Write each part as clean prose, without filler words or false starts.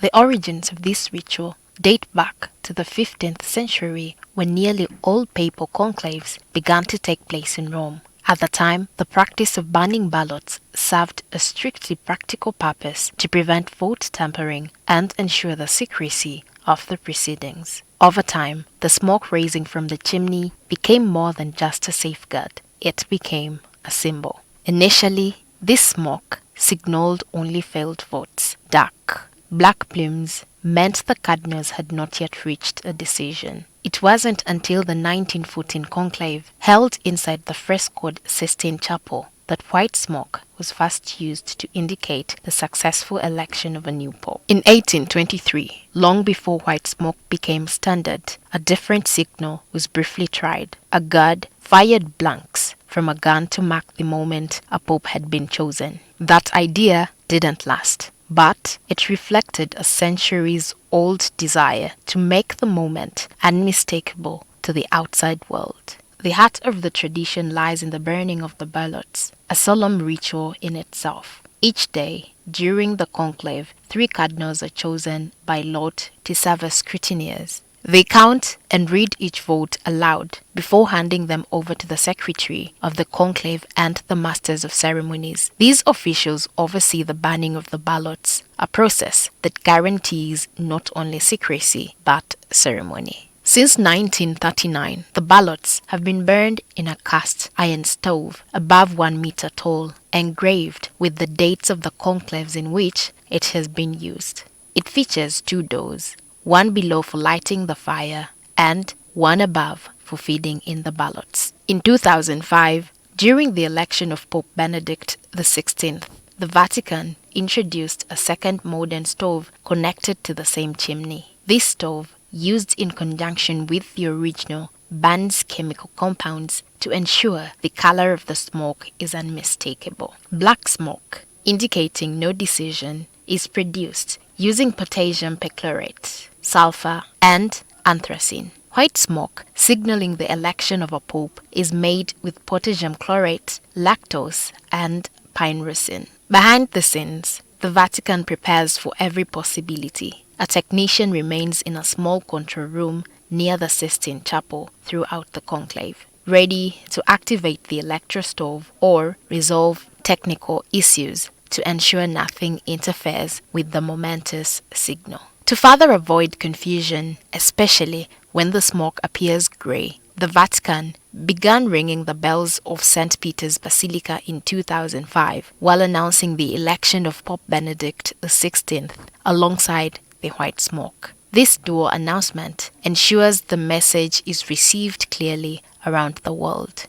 The origins of this ritual date back to the 15th century when nearly all papal conclaves began to take place in Rome. At the time, the practice of burning ballots served a strictly practical purpose to prevent vote tampering and ensure the secrecy of the proceedings. Over time, the smoke rising from the chimney became more than just a safeguard. It became a symbol. Initially, this smoke signaled only failed votes. Dark, black plumes meant the cardinals had not yet reached a decision. It wasn't until the 1914 conclave, held inside the frescoed Sistine Chapel, that white smoke was first used to indicate the successful election of a new pope. In 1823, long before white smoke became standard, a different signal was briefly tried. A guard fired blanks from a gun to mark the moment a pope had been chosen. That idea didn't last, but it reflected a centuries-old desire to make the moment unmistakable to the outside world. The heart of the tradition lies in the burning of the ballots, a solemn ritual in itself. Each day, during the conclave, 3 cardinals are chosen by lot to serve as scrutineers. They count and read each vote aloud before handing them over to the secretary of the conclave and the masters of ceremonies. These officials oversee the burning of the ballots, a process that guarantees not only secrecy but ceremony. Since 1939, the ballots have been burned in a cast iron stove above 1 meter tall, engraved with the dates of the conclaves in which it has been used. It features 2 doors, one below for lighting the fire and one above for feeding in the ballots. In 2005, during the election of Pope Benedict XVI, the Vatican introduced a second modern stove connected to the same chimney. This stove, used in conjunction with the original, burns chemical compounds to ensure the color of the smoke is unmistakable. Black smoke, indicating no decision, is produced using potassium perchlorate, sulfur, and anthracene. White smoke, signaling the election of a pope, is made with potassium chlorate, lactose, and pine resin. Behind the scenes, the Vatican prepares for every possibility. A technician remains in a small control room near the Sistine Chapel throughout the conclave, ready to activate the electrostove or resolve technical issues to ensure nothing interferes with the momentous signal. To further avoid confusion, especially when the smoke appears grey, the Vatican began ringing the bells of St. Peter's Basilica in 2005 while announcing the election of Pope Benedict XVI alongside the white smoke. This dual announcement ensures the message is received clearly around the world.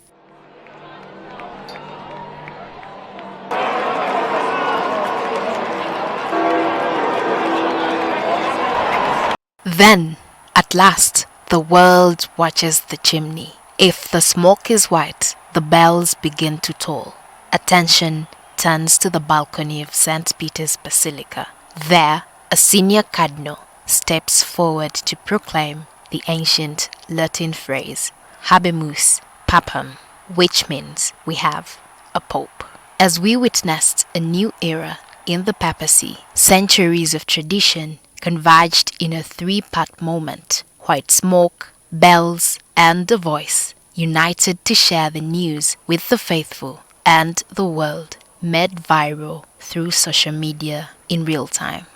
Then, at last, the world watches the chimney. If the smoke is white, the bells begin to toll. Attention turns to the balcony of St. Peter's Basilica. There, a senior cardinal steps forward to proclaim the ancient Latin phrase, Habemus Papam, which means we have a pope. As we witnessed a new era in the papacy, centuries of tradition converged in a 3-part moment: white smoke, bells, and a voice, united to share the news with the faithful and the world, made viral through social media in real time.